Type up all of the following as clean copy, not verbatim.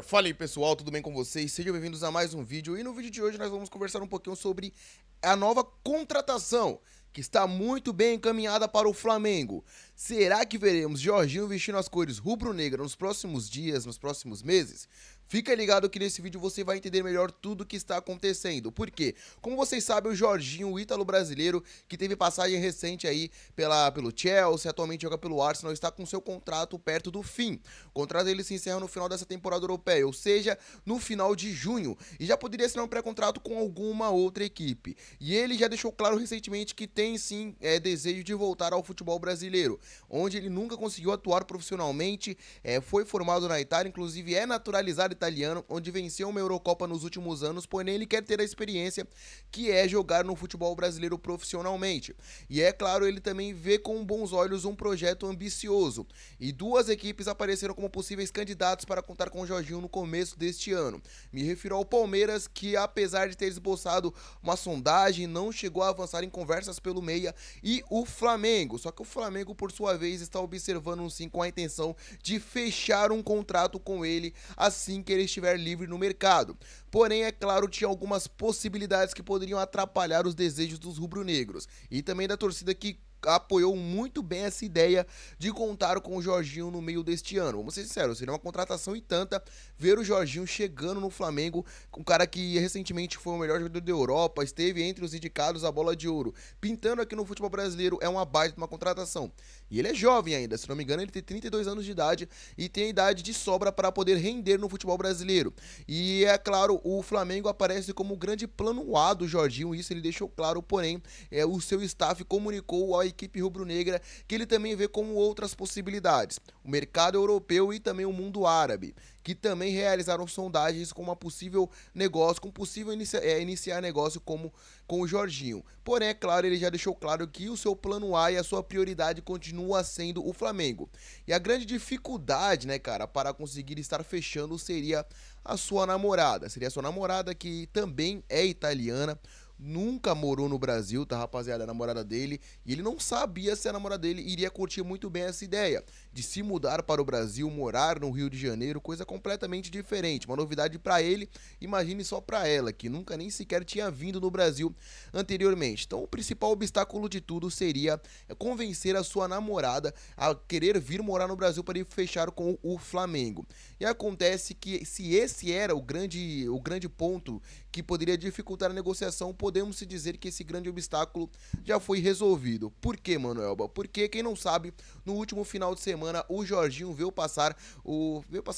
Fala aí pessoal, tudo bem com vocês? Sejam bem-vindos a mais um vídeo e no vídeo de hoje nós vamos conversar um pouquinho sobre a nova contratação que está muito bem encaminhada para o Flamengo. Será que veremos Jorginho vestindo as cores rubro-negra nos próximos dias, nos próximos meses? Fica ligado que nesse vídeo você vai entender melhor tudo o que está acontecendo. Por quê? Como vocês sabem, o Jorginho, o ítalo brasileiro, que teve passagem recente aí pelo Chelsea, atualmente joga pelo Arsenal, está com seu contrato perto do fim. O contrato dele se encerra no final dessa temporada europeia, ou seja, no final de junho. E já poderia assinar um pré-contrato com alguma outra equipe. E ele já deixou claro recentemente que tem sim desejo de voltar ao futebol brasileiro, onde ele nunca conseguiu atuar profissionalmente, foi formado na Itália, inclusive é naturalizado italiano, onde venceu uma Eurocopa nos últimos anos, porém ele quer ter a experiência que é jogar no futebol brasileiro profissionalmente. E é claro, ele também vê com bons olhos um projeto ambicioso. E duas equipes apareceram como possíveis candidatos para contar com o Jorginho no começo deste ano. Me refiro ao Palmeiras, que apesar de ter esboçado uma sondagem, não chegou a avançar em conversas pelo meia, e o Flamengo. Só que o Flamengo, por sua vez, está observando sim com a intenção de fechar um contrato com ele assim que ele estiver livre no mercado. Porém, é claro, tinha algumas possibilidades que poderiam atrapalhar os desejos dos rubro-negros e também da torcida que apoiou muito bem essa ideia de contar com o Jorginho no meio deste ano. Vamos ser sinceros, seria uma contratação e tanta ver o Jorginho chegando no Flamengo, um cara que recentemente foi o melhor jogador da Europa, esteve entre os indicados à Bola de Ouro, pintando aqui no futebol brasileiro, é uma baita de uma contratação. E ele é jovem ainda, se não me engano, ele tem 32 anos de idade e tem a idade de sobra para poder render no futebol brasileiro. E é claro, o Flamengo aparece como o grande plano A do Jorginho, isso ele deixou claro, porém, o seu staff comunicou à equipe rubro-negra que ele também vê como outras possibilidades, o mercado europeu e também o mundo árabe, que também realizaram sondagens com uma possível negócio, com possível iniciar negócio como com o Jorginho. Porém, é claro, ele já deixou claro que o seu plano A e a sua prioridade continua sendo o Flamengo. E a grande dificuldade, né, cara, para conseguir estar fechando seria a sua namorada. Seria a sua namorada, que também é italiana, nunca morou no Brasil, tá, rapaziada? A namorada dele, e ele não sabia se a namorada dele iria curtir muito bem essa ideia de se mudar para o Brasil, morar no Rio de Janeiro, coisa completamente diferente, uma novidade para ele, imagine só para ela, que nunca nem sequer tinha vindo no Brasil anteriormente. Então, o principal obstáculo de tudo seria convencer a sua namorada a querer vir morar no Brasil para ir fechar com o Flamengo. E acontece que se esse era o grande ponto que poderia dificultar a negociação, podemos se dizer que esse grande obstáculo já foi resolvido. Por quê, Manuelba? Porque, quem não sabe, no último final de semana o Jorginho veio passar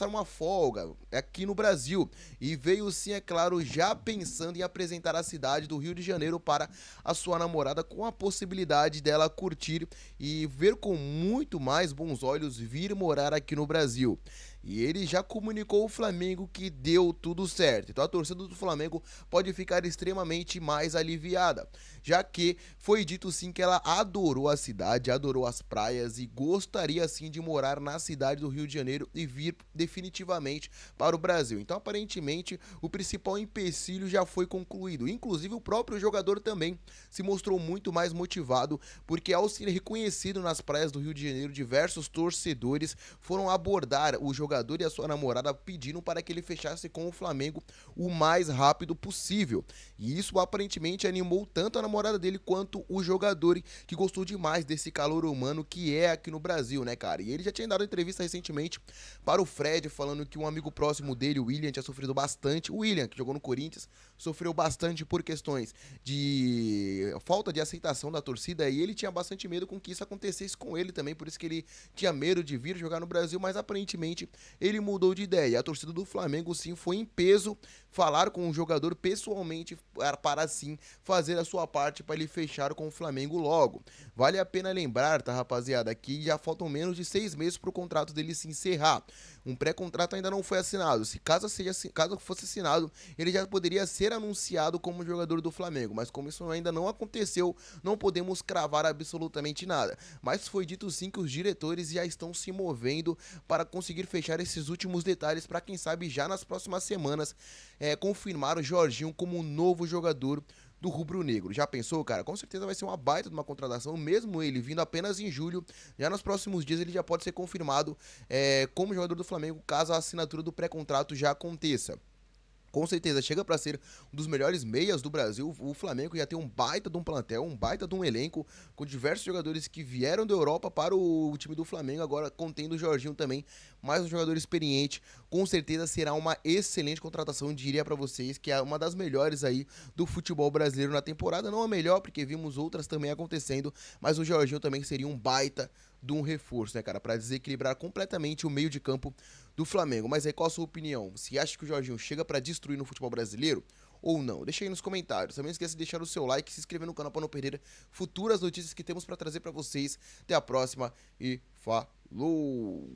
uma folga aqui no Brasil e veio sim, é claro, já pensando em apresentar a cidade do Rio de Janeiro para a sua namorada, com a possibilidade dela curtir e ver com muito mais bons olhos vir morar aqui no Brasil. E ele já comunicou ao Flamengo que deu tudo certo. Então a torcida do Flamengo pode ficar extremamente mais aliviada, já que foi dito sim que ela adorou a cidade, adorou as praias e gostaria sim de morar na cidade do Rio de Janeiro e vir definitivamente para o Brasil. Então aparentemente o principal empecilho já foi concluído. Inclusive o próprio jogador também se mostrou muito mais motivado, porque ao ser reconhecido nas praias do Rio de Janeiro, diversos torcedores foram abordar o jogador e a sua namorada pedindo para que ele fechasse com o Flamengo o mais rápido possível. E isso aparentemente animou tanto a namorada dele quanto o jogador, que gostou demais desse calor humano que é aqui no Brasil, né, cara? E ele já tinha dado entrevista recentemente para o Fred, falando que um amigo próximo dele, o William, tinha sofrido bastante. O William, que jogou no Corinthians, sofreu bastante por questões de falta de aceitação da torcida, e ele tinha bastante medo com que isso acontecesse com ele também, por isso que ele tinha medo de vir jogar no Brasil, mas aparentemente ele mudou de ideia. A torcida do Flamengo sim foi em peso falar com o jogador pessoalmente para assim fazer a sua parte para ele fechar com o Flamengo logo. Vale a pena lembrar, tá, rapaziada, que já faltam menos de 6 meses para o contrato dele se encerrar. Um pré-contrato ainda não foi assinado. Caso fosse assinado, ele já poderia ser anunciado como jogador do Flamengo, mas como isso ainda não aconteceu, não podemos cravar absolutamente nada. Mas foi dito sim que os diretores já estão se movendo para conseguir fechar esses últimos detalhes, para quem sabe já nas próximas semanas confirmar o Jorginho como um novo jogador do rubro-negro. Já pensou, cara? Com certeza vai ser uma baita de uma contratação, mesmo ele vindo apenas em julho. Já nos próximos dias ele já pode ser confirmado como jogador do Flamengo, caso a assinatura do pré-contrato já aconteça. Com certeza, chega para ser um dos melhores meias do Brasil. O Flamengo já tem um baita de um plantel, um baita de um elenco, com diversos jogadores que vieram da Europa para o time do Flamengo, agora contendo o Jorginho também, mais um jogador experiente. Com certeza será uma excelente contratação, diria para vocês, que é uma das melhores aí do futebol brasileiro na temporada. Não a melhor, porque vimos outras também acontecendo, mas o Jorginho também seria um baita de um reforço, né, cara, para desequilibrar completamente o meio de campo do Flamengo. Mas aí, qual a sua opinião? Você acha que o Jorginho chega para destruir no futebol brasileiro ou não? Deixa aí nos comentários. Também não esqueça de deixar o seu like e se inscrever no canal para não perder futuras notícias que temos para trazer para vocês. Até a próxima e falou!